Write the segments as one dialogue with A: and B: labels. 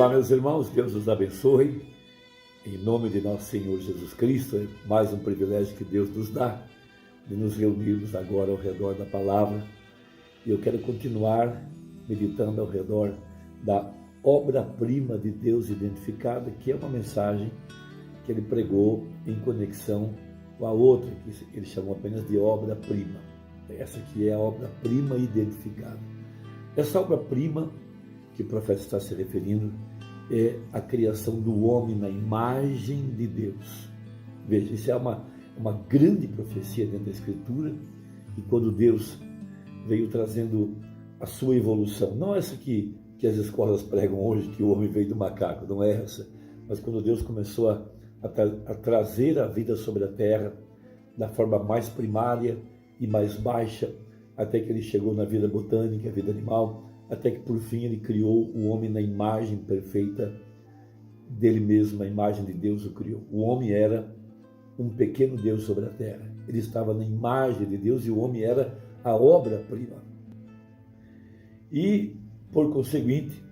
A: Olá, meus irmãos, Deus os abençoe. Em nome de nosso Senhor Jesus Cristo, é mais um privilégio que Deus nos dá de nos reunirmos agora ao redor da palavra. E eu quero continuar meditando ao redor da obra-prima de Deus identificada, que é uma mensagem que ele pregou em conexão com a outra, que ele chamou apenas de obra-prima. Essa aqui é a obra-prima identificada. Essa obra-prima que o profeta está se referindo é a criação do homem na imagem de Deus. Veja, isso é uma grande profecia dentro da Escritura, e quando Deus veio trazendo a sua evolução, não essa que as escolas pregam hoje, que o homem veio do macaco, não é essa, mas quando Deus começou a trazer a vida sobre a terra da forma mais primária e mais baixa, até que ele chegou na vida botânica, a vida animal, até que por fim ele criou o homem na imagem perfeita dele mesmo, na imagem de Deus o criou. O homem era um pequeno Deus sobre a terra, ele estava na imagem de Deus e o homem era a obra-prima. E, por conseguinte,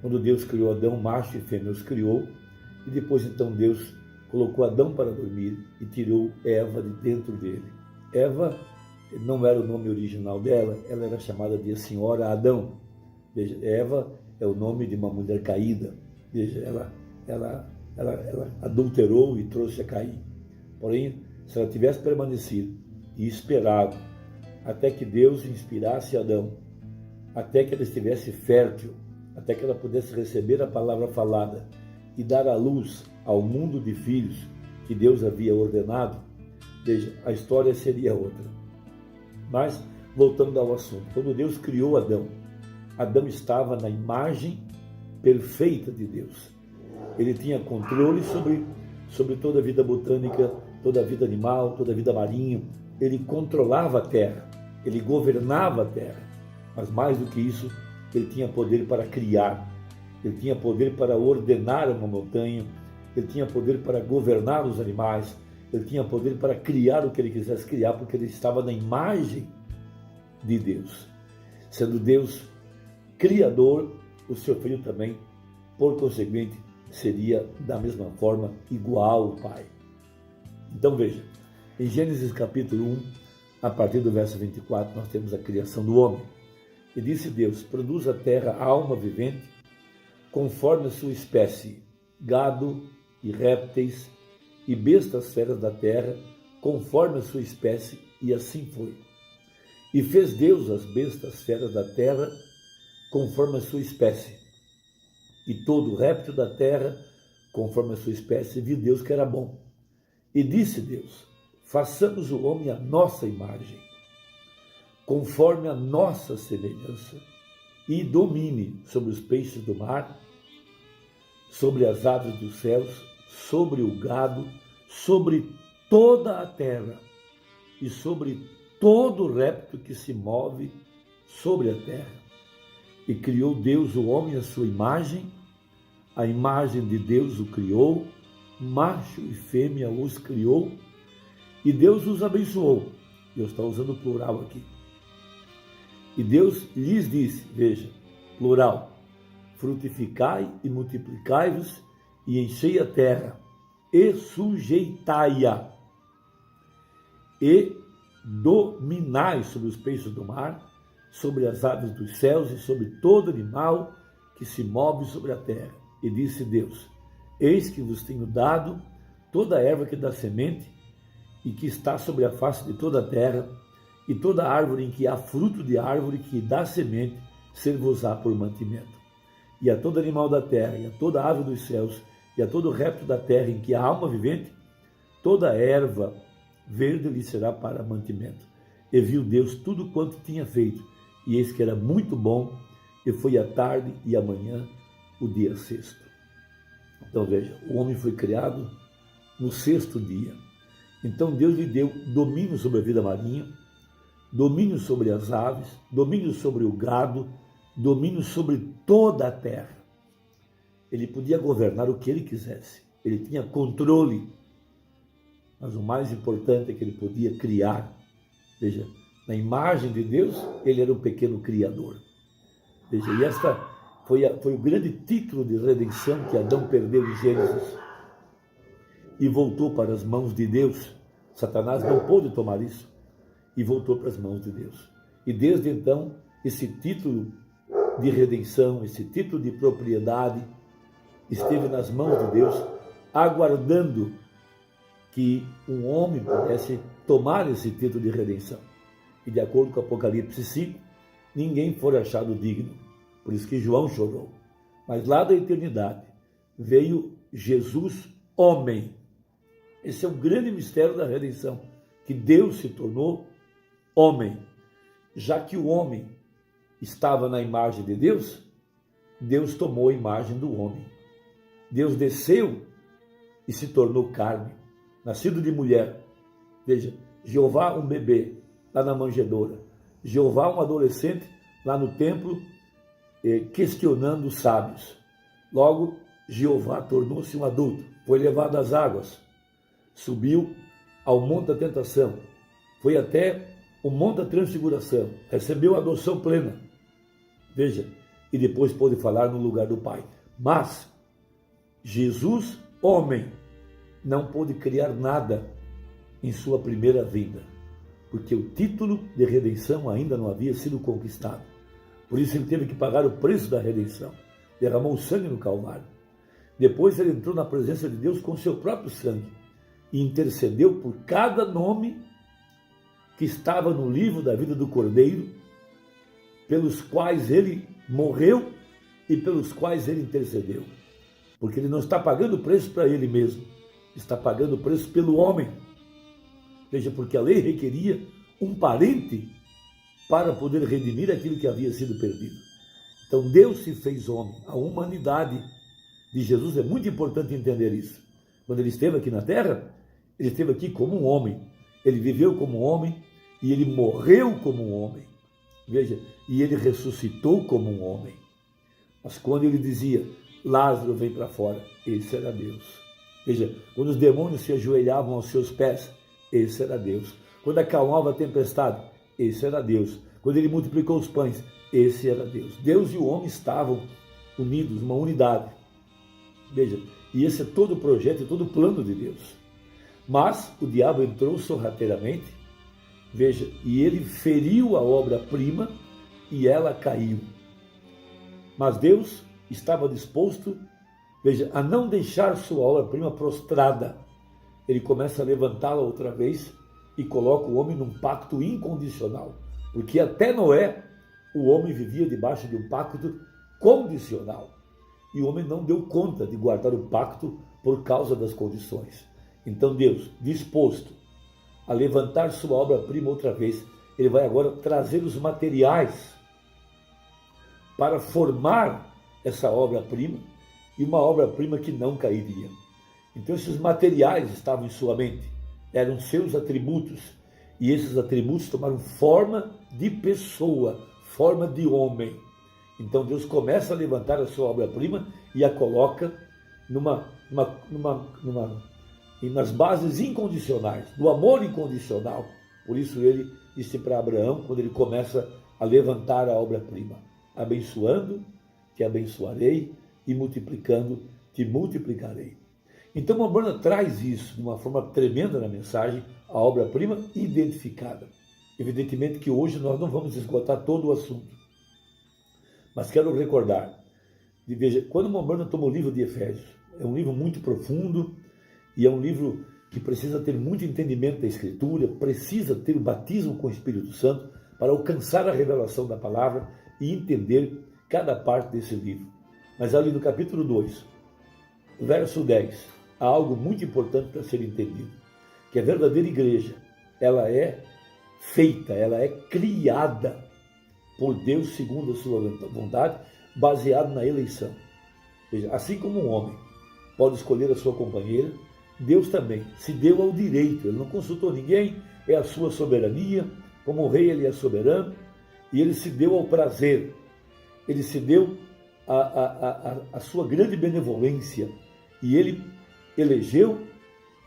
A: quando Deus criou Adão, macho e fêmea os criou, e depois então Deus colocou Adão para dormir e tirou Eva de dentro dele. Eva não era o nome original dela, ela era chamada de a Senhora Adão. Veja, Eva é o nome de uma mulher caída. Veja, ela adulterou e trouxe a Caim. Porém, se ela tivesse permanecido e esperado até que Deus inspirasse Adão, até que ela estivesse fértil, até que ela pudesse receber a palavra falada e dar à luz ao mundo de filhos que Deus havia ordenado, veja, a história seria outra. Mas, voltando ao assunto, quando Deus criou Adão, Adão estava na imagem perfeita de Deus. Ele tinha controle sobre toda a vida botânica, toda a vida animal, toda a vida marinha. Ele controlava a terra, ele governava a terra. Mas mais do que isso, ele tinha poder para criar, ele tinha poder para ordenar uma montanha, ele tinha poder para governar os animais, ele tinha poder para criar o que ele quisesse criar, porque ele estava na imagem de Deus. Sendo Deus Criador, o seu filho também, por conseguinte, seria da mesma forma igual ao Pai. Então veja, em Gênesis capítulo 1, a partir do verso 24, nós temos a criação do homem. E disse Deus: produz a terra alma vivente, conforme a sua espécie, gado e répteis e bestas feras da terra, conforme a sua espécie, e assim foi. E fez Deus as bestas feras da terra, conforme a sua espécie, e todo réptil da terra, conforme a sua espécie, e viu Deus que era bom. E disse Deus: façamos o homem à nossa imagem, conforme a nossa semelhança, e domine sobre os peixes do mar, sobre as aves dos céus, sobre o gado, sobre toda a terra, e sobre todo réptil que se move sobre a terra. E criou Deus o homem à sua imagem, a imagem de Deus o criou, macho e fêmea os criou, e Deus os abençoou. Deus está usando o plural aqui. E Deus lhes disse, veja, plural, frutificai e multiplicai-vos, e enchei a terra, e sujeitai-a, e dominai sobre os peixes do mar, sobre as aves dos céus e sobre todo animal que se move sobre a terra. E disse Deus: eis que vos tenho dado toda a erva que dá semente e que está sobre a face de toda a terra, e toda árvore em que há fruto de árvore que dá semente, ser-vos-á por mantimento. E a todo animal da terra, e a toda ave dos céus, e a todo réptil da terra em que há alma vivente, toda erva verde lhe será para mantimento. E viu Deus tudo quanto tinha feito, e eis que era muito bom, e foi a tarde e a manhã, o dia sexto. Então veja, o homem foi criado no sexto dia. Então Deus lhe deu domínio sobre a vida marinha, domínio sobre as aves, domínio sobre o gado, domínio sobre toda a terra. Ele podia governar o que ele quisesse, ele tinha controle, mas o mais importante é que ele podia criar. Veja, na imagem de Deus, ele era um pequeno criador. Veja, e esta foi o grande título de redenção que Adão perdeu em Gênesis e voltou para as mãos de Deus. Satanás não pôde tomar isso e voltou para as mãos de Deus. E desde então, esse título de redenção, esse título de propriedade esteve nas mãos de Deus, aguardando que um homem pudesse tomar esse título de redenção. E de acordo com Apocalipse 5, ninguém foi achado digno. Por isso que João chorou. Mas lá da eternidade veio Jesus, homem. Esse é o grande mistério da redenção, que Deus se tornou homem. Já que o homem estava na imagem de Deus, Deus tomou a imagem do homem. Deus desceu e se tornou carne, nascido de mulher. Veja, Jeová um bebê lá na manjedoura, Jeová um adolescente lá no templo questionando os sábios. Logo, Jeová tornou-se um adulto, foi levado às águas, subiu ao monte da tentação, foi até o monte da transfiguração, recebeu a adoção plena. Veja, e depois pôde falar no lugar do Pai. Mas Jesus, homem, não pôde criar nada em sua primeira vinda, porque o título de redenção ainda não havia sido conquistado. Por isso ele teve que pagar o preço da redenção, derramou sangue no Calvário. Depois ele entrou na presença de Deus com seu próprio sangue e intercedeu por cada nome que estava no livro da vida do Cordeiro, pelos quais ele morreu e pelos quais ele intercedeu. Porque ele não está pagando o preço para ele mesmo, está pagando o preço pelo homem. Veja, porque a lei requeria um parente para poder redimir aquilo que havia sido perdido. Então Deus se fez homem. A humanidade de Jesus, é muito importante entender isso. Quando ele esteve aqui na terra, ele esteve aqui como um homem. Ele viveu como um homem e ele morreu como um homem. Veja, e ele ressuscitou como um homem. Mas quando ele dizia, Lázaro vem para fora, esse era Deus. Veja, quando os demônios se ajoelhavam aos seus pés, esse era Deus. Quando acalmava a tempestade, esse era Deus. Quando ele multiplicou os pães, esse era Deus. Deus e o homem estavam unidos, uma unidade. Veja, e esse é todo o projeto e todo o plano de Deus. Mas o diabo entrou sorrateiramente, veja, e ele feriu a obra-prima e ela caiu. Mas Deus estava disposto, veja, a não deixar sua obra-prima prostrada. Ele começa a levantá-la outra vez e coloca o homem num pacto incondicional. Porque até Noé, o homem vivia debaixo de um pacto condicional. E o homem não deu conta de guardar o pacto por causa das condições. Então Deus, disposto a levantar sua obra-prima outra vez, ele vai agora trazer os materiais para formar essa obra-prima, e uma obra-prima que não cairia. Então esses materiais estavam em sua mente, eram seus atributos, e esses atributos tomaram forma de pessoa, forma de homem. Então Deus começa a levantar a sua obra-prima e a coloca nas bases incondicionais, do amor incondicional. Por isso ele disse para Abraão, quando ele começa a levantar a obra-prima, abençoando, te abençoarei, e multiplicando, te multiplicarei. Então Mombrana traz isso de uma forma tremenda na mensagem, a obra-prima identificada. Evidentemente que hoje nós não vamos esgotar todo o assunto, mas quero recordar, veja, quando Mombrana toma o livro de Efésios, é um livro muito profundo, e é um livro que precisa ter muito entendimento da Escritura, precisa ter o batismo com o Espírito Santo para alcançar a revelação da palavra e entender cada parte desse livro. Mas ali no capítulo 2, verso 10, há algo muito importante para ser entendido, que a verdadeira igreja, ela é feita, ela é criada por Deus segundo a sua vontade, baseado na eleição. Veja, assim como um homem pode escolher a sua companheira, Deus também se deu ao direito, ele não consultou ninguém, é a sua soberania, como o rei ele é soberano, e ele se deu ao prazer, ele se deu a sua grande benevolência, e ele elegeu,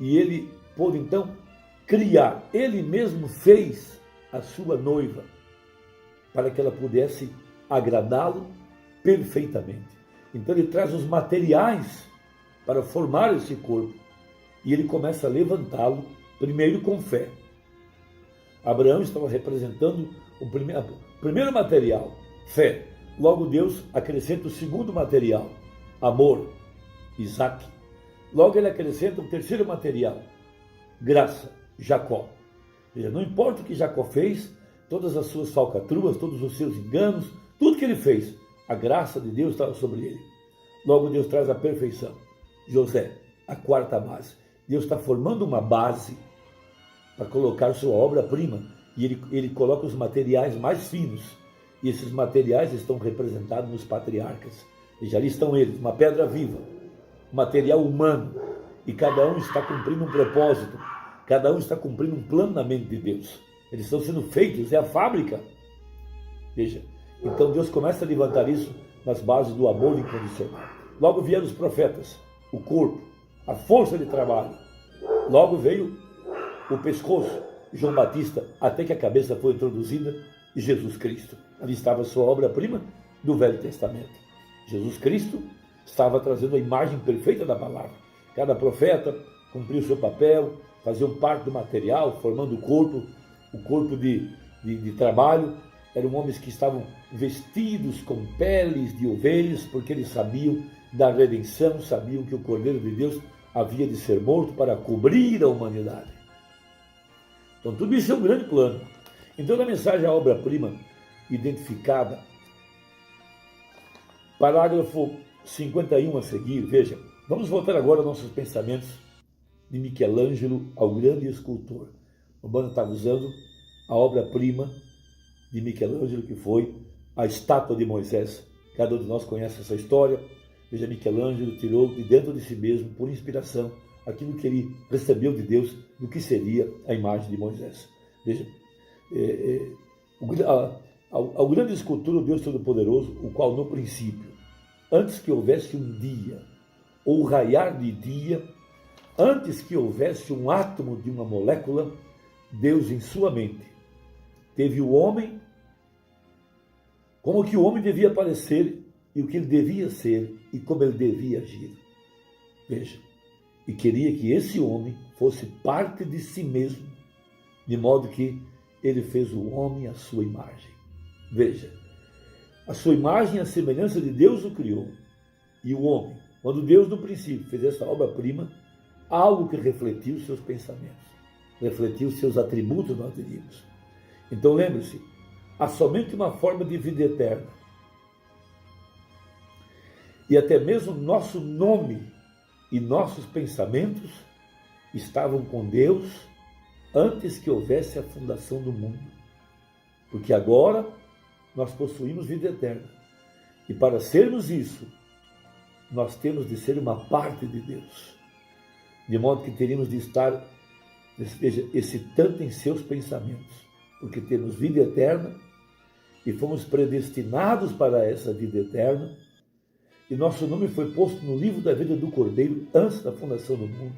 A: e ele pôde então criar, ele mesmo fez a sua noiva, para que ela pudesse agradá-lo perfeitamente. Então ele traz os materiais para formar esse corpo e ele começa a levantá-lo, primeiro com fé. Abraão estava representando o primeiro material, fé. Logo Deus acrescenta o segundo material, amor, Isaac. Logo ele acrescenta o terceiro material, graça, Jacó. Veja, não importa o que Jacó fez, todas as suas falcatruas, todos os seus enganos, tudo que ele fez, a graça de Deus estava sobre ele. Logo Deus traz a perfeição. José, a quarta base. Deus está formando uma base para colocar sua obra-prima e ele coloca os materiais mais finos. E esses materiais estão representados nos patriarcas. E já ali estão eles, uma pedra viva, material humano. E cada um está cumprindo um propósito. Cada um está cumprindo um plano na mente de Deus. Eles estão sendo feitos, é a fábrica. Veja, então Deus começa a levantar isso nas bases do amor incondicional. Logo vieram os profetas, o corpo, a força de trabalho. Logo veio o pescoço, João Batista, até que a cabeça foi introduzida, e Jesus Cristo. Ali estava a sua obra-prima do Velho Testamento. Jesus Cristo estava trazendo a imagem perfeita da palavra. Cada profeta cumpriu o seu papel, faziam parte do material, formando o corpo de trabalho. Eram homens que estavam vestidos com peles de ovelhas, porque eles sabiam da redenção, sabiam que o Cordeiro de Deus havia de ser morto para cobrir a humanidade. Então tudo isso é um grande plano. Então na mensagem a obra-prima identificada, parágrafo 51 a seguir, veja, vamos voltar agora aos nossos pensamentos de Michelangelo ao grande escultor. O Bando estava usando a obra-prima de Michelangelo, que foi a estátua de Moisés. Cada um de nós conhece essa história. Veja, Michelangelo tirou de dentro de si mesmo, por inspiração, aquilo que ele recebeu de Deus, do que seria a imagem de Moisés. Veja, ao grande escultor, o Deus Todo-Poderoso, o qual no princípio, antes que houvesse um dia, ou raiar de dia, antes que houvesse um átomo de uma molécula, Deus em sua mente teve o homem, como que o homem devia parecer, e o que ele devia ser, e como ele devia agir. Veja, e queria que esse homem fosse parte de si mesmo, de modo que ele fez o homem à sua imagem. Veja, a sua imagem, a semelhança de Deus o criou. E o homem, quando Deus no princípio fez essa obra-prima, algo que refletiu os seus pensamentos, refletiu os seus atributos, nós diríamos. Então lembre-se, há somente uma forma de vida eterna. E até mesmo nosso nome e nossos pensamentos estavam com Deus antes que houvesse a fundação do mundo. Porque agora nós possuímos vida eterna. E para sermos isso, nós temos de ser uma parte de Deus. De modo que teríamos de estar, veja, excitando em seus pensamentos. Porque temos vida eterna e fomos predestinados para essa vida eterna. E nosso nome foi posto no livro da vida do Cordeiro antes da fundação do mundo,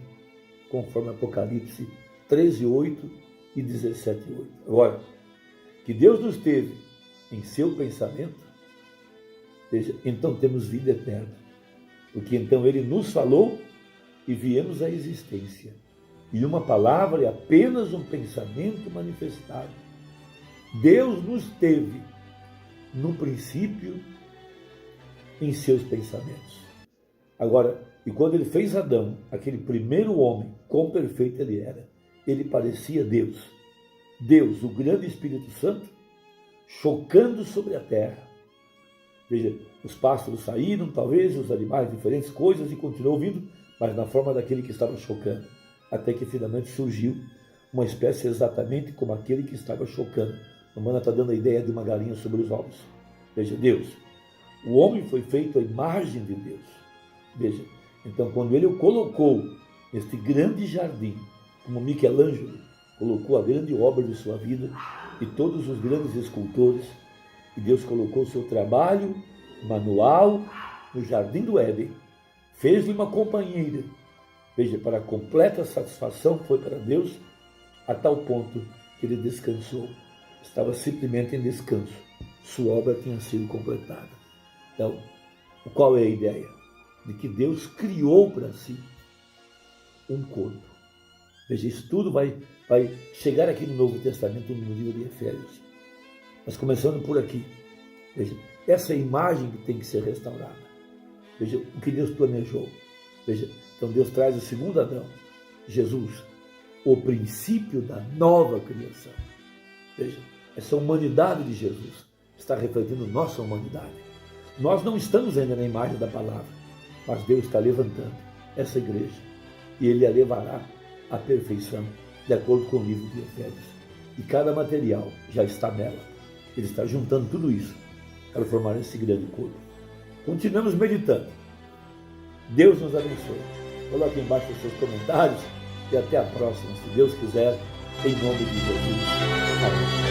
A: conforme Apocalipse 13:8 e 17:8. Agora, que Deus nos teve em seu pensamento, veja, então temos vida eterna. Porque então Ele nos falou e viemos à existência. E uma palavra é apenas um pensamento manifestado. Deus nos teve no princípio em seus pensamentos. Agora, e quando ele fez Adão, aquele primeiro homem, quão perfeito ele era, ele parecia Deus. Deus, o grande Espírito Santo, chocando sobre a terra. Veja, os pássaros saíram, talvez, os animais, diferentes coisas, e continuou vindo, mas na forma daquele que estava chocando. Até que finalmente surgiu uma espécie exatamente como aquele que estava chocando. A Mana está dando a ideia de uma galinha sobre os ovos. Veja, Deus. O homem foi feito à imagem de Deus. Veja, então quando ele o colocou neste grande jardim, como Michelangelo colocou a grande obra de sua vida, e todos os grandes escultores, e Deus colocou o seu trabalho manual no jardim do Éden, fez-lhe uma companheira. Veja, para a completa satisfação foi para Deus, a tal ponto que ele descansou. Estava simplesmente em descanso. Sua obra tinha sido completada. Então, qual é a ideia? De que Deus criou para si um corpo. Veja, isso tudo vai chegar aqui no Novo Testamento, no livro de Efésios. Mas começando por aqui. Veja, essa imagem que tem que ser restaurada. Veja o que Deus planejou. Veja, então Deus traz o segundo Adão, Jesus, o princípio da nova criação. Veja, essa humanidade de Jesus está refletindo nossa humanidade. Nós não estamos ainda na imagem da palavra, mas Deus está levantando essa igreja e Ele a levará à perfeição, de acordo com o livro de Efésios. E cada material já está nela. Ele está juntando tudo isso para formar esse grande corpo. Continuamos meditando. Deus nos abençoe. Coloque embaixo os seus comentários e até a próxima, se Deus quiser, em nome de Jesus. Amém.